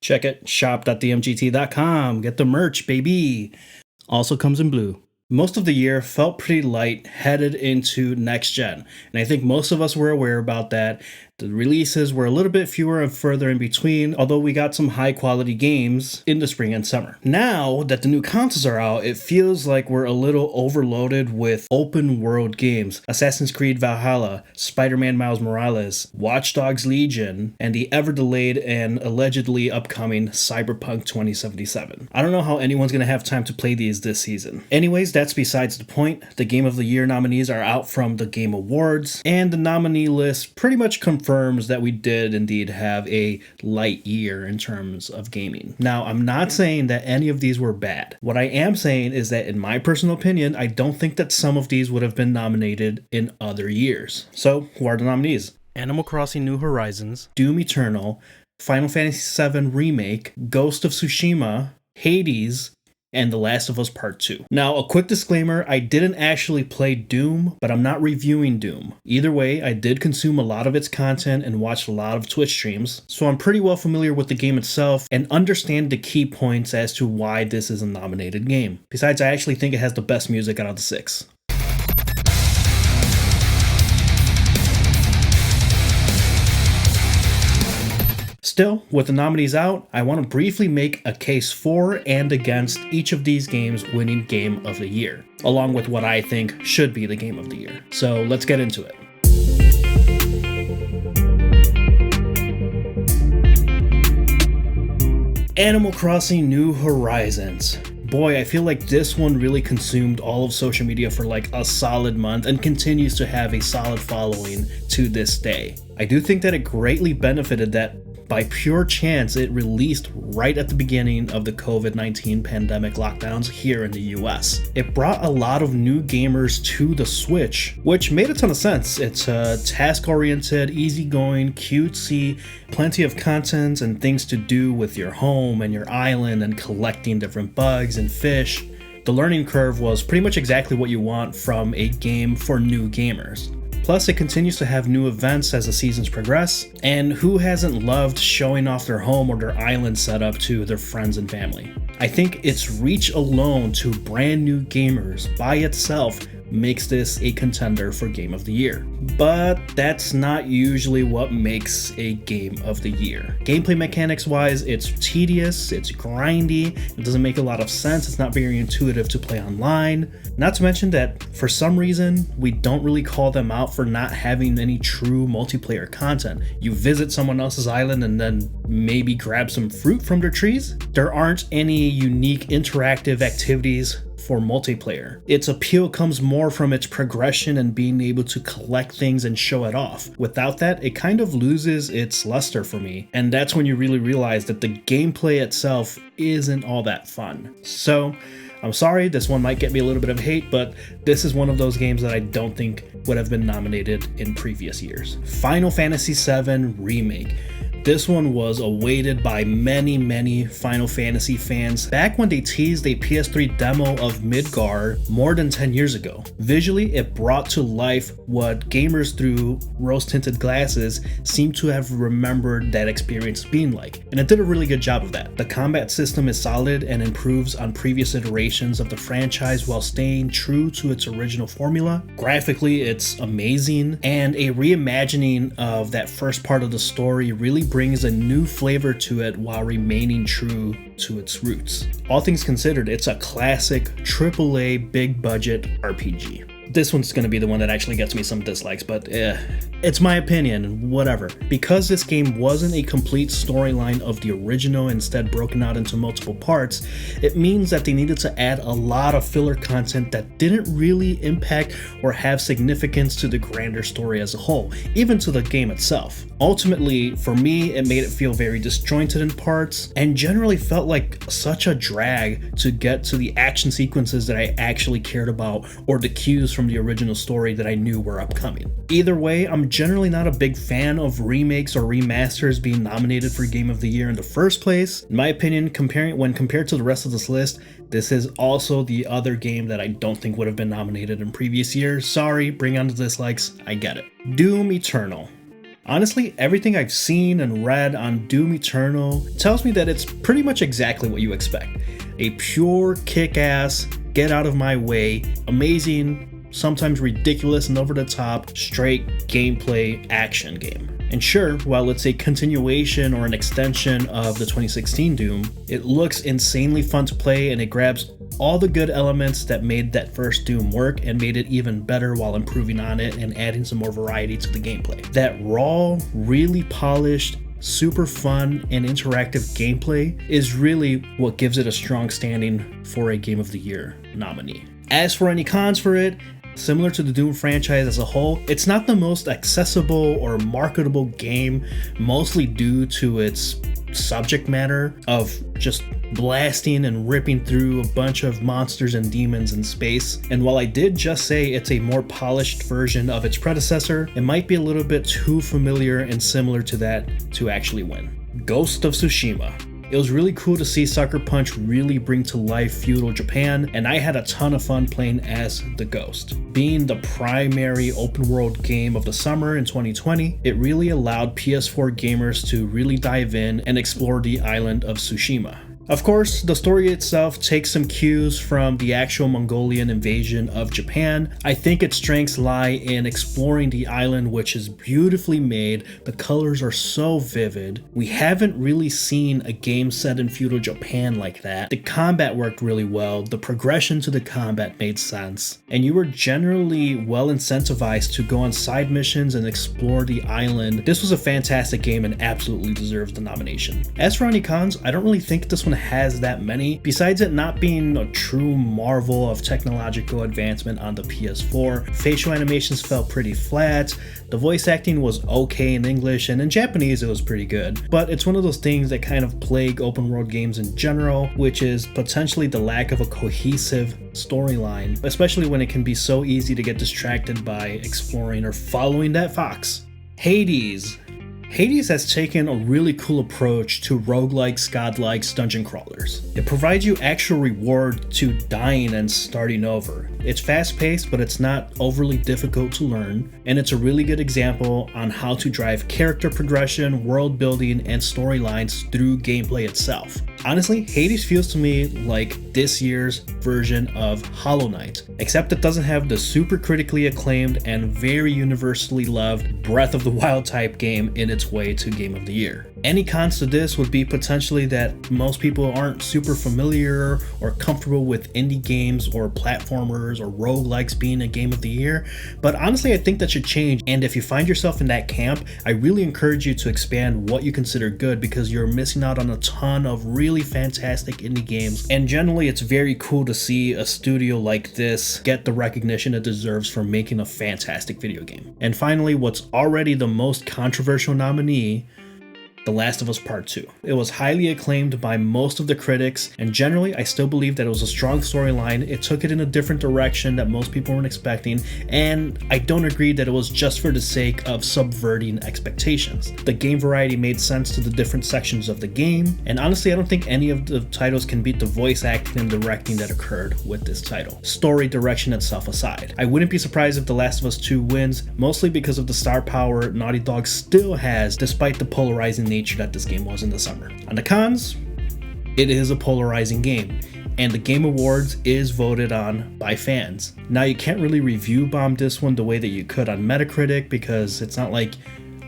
Check it, shop.dmgt.com. Get the merch, baby. Also comes in blue. Most of the year felt pretty light headed into next gen, and I think most of us were aware about that. The releases were a little bit fewer and further in between, although we got some high quality games in the spring and summer. Now that the new consoles are out, it feels like we're a little overloaded with open world games. Assassin's Creed Valhalla, Spider-Man Miles Morales, Watch Dogs Legion, and the ever delayed and allegedly upcoming Cyberpunk 2077. I don't know how anyone's gonna have time to play these this season. Anyways, that's besides the point. The Game of the Year nominees are out from the Game Awards, and the nominee list pretty much confirms that we did indeed have a light year in terms of gaming. Now, I'm not saying that any of these were bad. What I am saying is that in my personal opinion, I don't think that some of these would have been nominated in other years. So, who are the nominees? Animal Crossing New Horizons, Doom Eternal, Final Fantasy VII Remake, Ghost of Tsushima, Hades, and The Last of Us Part 2. Now, a quick disclaimer, I didn't actually play Doom, but I'm not reviewing Doom. Either way, I did consume a lot of its content and watched a lot of Twitch streams, so I'm pretty well familiar with the game itself and understand the key points as to why this is a nominated game. Besides, I actually think it has the best music out of the 6. Still, with the nominees out, I want to briefly make a case for and against each of these games winning Game of the Year, along with what I think should be the Game of the Year. So let's get into it. Animal Crossing New Horizons. Boy, I feel like this one really consumed all of social media for like a solid month and continues to have a solid following to this day. I do think that it greatly benefited that by pure chance, it released right at the beginning of the COVID-19 pandemic lockdowns here in the US. It brought a lot of new gamers to the Switch, which made a ton of sense. It's task-oriented, easygoing, cutesy, plenty of content and things to do with your home and your island and collecting different bugs and fish. The learning curve was pretty much exactly what you want from a game for new gamers. Plus, it continues to have new events as the seasons progress, and who hasn't loved showing off their home or their island setup to their friends and family? I think its reach alone to brand new gamers by itself makes this a contender for Game of the Year. But that's not usually what makes a Game of the Year. Gameplay mechanics wise, it's tedious, it's grindy, it doesn't make a lot of sense, it's not very intuitive to play online. Not to mention that for some reason, we don't really call them out for not having any true multiplayer content. You visit someone else's island and then maybe grab some fruit from their trees. There aren't any unique interactive activities for multiplayer. Its appeal comes more from its progression and being able to collect things and show it off. Without that, it kind of loses its luster for me, and that's when you really realize that the gameplay itself isn't all that fun. So, I'm sorry, this one might get me a little bit of hate, but this is one of those games that I don't think would have been nominated in previous years. Final Fantasy VII Remake. This one was awaited by many Final Fantasy fans back when they teased a PS3 demo of Midgar more than 10 years ago. Visually, it brought to life what gamers through rose-tinted glasses seem to have remembered that experience being like, and it did a really good job of that. The combat system is solid and improves on previous iterations of the franchise while staying true to its original formula. Graphically, it's amazing, and a reimagining of that first part of the story really brings a new flavor to it while remaining true to its roots. All things considered, it's a classic AAA big budget RPG. This one's going to be the one that actually gets me some dislikes, but it's my opinion, whatever. Because this game wasn't a complete storyline of the original, instead broken out into multiple parts, it means that they needed to add a lot of filler content that didn't really impact or have significance to the grander story as a whole, even to the game itself. Ultimately, for me, it made it feel very disjointed in parts, and generally felt like such a drag to get to the action sequences that I actually cared about, or the cues from the original story that I knew were upcoming. Either way, I'm generally not a big fan of remakes or remasters being nominated for Game of the Year in the first place. In my opinion, when compared to the rest of this list, this is also the other game that I don't think would have been nominated in previous years. Sorry, bring on the dislikes, I get it. Doom Eternal. Honestly, everything I've seen and read on Doom Eternal tells me that it's pretty much exactly what you expect. A pure kick-ass, get out of my way, amazing, sometimes ridiculous and over the top, straight gameplay action game. And sure, while it's a continuation or an extension of the 2016 Doom, it looks insanely fun to play and it grabs all the good elements that made that first Doom work and made it even better while improving on it and adding some more variety to the gameplay. That raw, really polished, super fun and interactive gameplay is really what gives it a strong standing for a Game of the Year nominee. As for any cons for it, similar to the Doom franchise as a whole, it's not the most accessible or marketable game, mostly due to its subject matter of just blasting and ripping through a bunch of monsters and demons in space. And while I did just say it's a more polished version of its predecessor, it might be a little bit too familiar and similar to that to actually win. Ghost of Tsushima. It was really cool to see Sucker Punch really bring to life feudal Japan, and I had a ton of fun playing as the Ghost. Being the primary open world game of the summer in 2020, it really allowed PS4 gamers to really dive in and explore the island of Tsushima. Of course, the story itself takes some cues from the actual Mongolian invasion of Japan. I think its strengths lie in exploring the island, which is beautifully made. The colors are so vivid. We haven't really seen a game set in feudal Japan like that. The combat worked really well. The progression to the combat made sense. And you were generally well incentivized to go on side missions and explore the island. This was a fantastic game and absolutely deserves the nomination. As for any cons, I don't really think this one has that many, besides it not being a true marvel of technological advancement on the PS4. Facial animations felt pretty flat, the voice acting was okay in English, and in Japanese it was pretty good. But it's one of those things that kind of plague open world games in general, which is potentially the lack of a cohesive storyline, especially when it can be so easy to get distracted by exploring or following that fox. Hades. Hades has taken a really cool approach to roguelikes, godlikes, dungeon crawlers. It provides you actual reward to dying and starting over. It's fast-paced, but it's not overly difficult to learn, and it's a really good example on how to drive character progression, world building, and storylines through gameplay itself. Honestly, Hades feels to me like this year's version of Hollow Knight, except it doesn't have the super critically acclaimed and very universally loved Breath of the Wild type game in its way to Game of the Year. Any cons to this would be potentially that most people aren't super familiar or comfortable with indie games or platformers or roguelikes being a Game of the Year, but honestly I think that should change, and if you find yourself in that camp, I really encourage you to expand what you consider good, because you're missing out on a ton of really fantastic indie games, and generally it's very cool to see a studio like this get the recognition it deserves for making a fantastic video game. And finally, what's already the most controversial nominee, The Last of Us Part 2. It was highly acclaimed by most of the critics, and generally I still believe that it was a strong storyline. It took it in a different direction that most people weren't expecting, and I don't agree that it was just for the sake of subverting expectations. The game variety made sense to the different sections of the game, and honestly I don't think any of the titles can beat the voice acting and directing that occurred with this title. Story direction itself aside. I wouldn't be surprised if The Last of Us 2 wins, mostly because of the star power Naughty Dog still has despite the polarizing nature that this game was in the summer. On the cons, it is a polarizing game, and the Game Awards is voted on by fans. Now you can't really review bomb this one the way that you could on Metacritic, because it's not like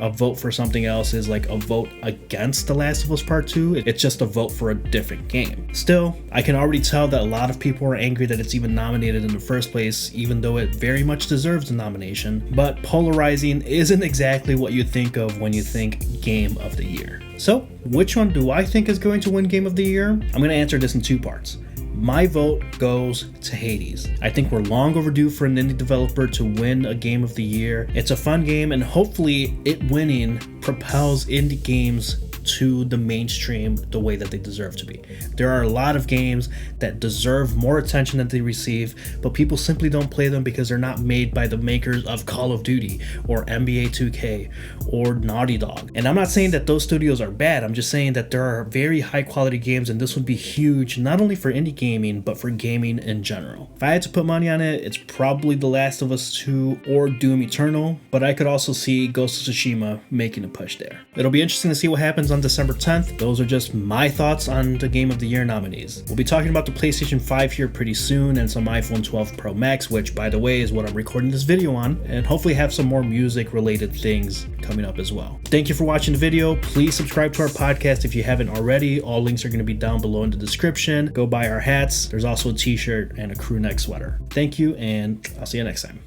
a vote for something else is like a vote against The Last of Us Part 2. It's just a vote for a different game. Still, I can already tell that a lot of people are angry that it's even nominated in the first place, even though it very much deserves the nomination. But polarizing isn't exactly what you think of when you think Game of the Year. So, which one do I think is going to win Game of the Year? I'm going to answer this in two parts. My vote goes to Hades. I think we're long overdue for an indie developer to win a Game of the Year. It's a fun game, and hopefully it winning propels indie games to the mainstream the way that they deserve to be. There are a lot of games that deserve more attention than they receive, but people simply don't play them because they're not made by the makers of Call of Duty or NBA 2K or Naughty Dog. And I'm not saying that those studios are bad, I'm just saying that there are very high quality games, and this would be huge not only for indie gaming but for gaming in general. If I had to put money on it, it's probably The Last of Us 2 or Doom Eternal, but I could also see Ghost of Tsushima making a push there. It'll be interesting to see what happens on December 10th. Those are just my thoughts on the Game of the Year nominees. We'll be talking about the PlayStation 5 here pretty soon, and some iPhone 12 Pro Max, which by the way is what I'm recording this video on, and hopefully have some more music related things coming up as well. Thank you for watching the video. Please subscribe to our podcast if you haven't already. All links are going to be down below in the description. Go buy our hats. There's also a t-shirt and a crew neck sweater. Thank you, and I'll see you next time.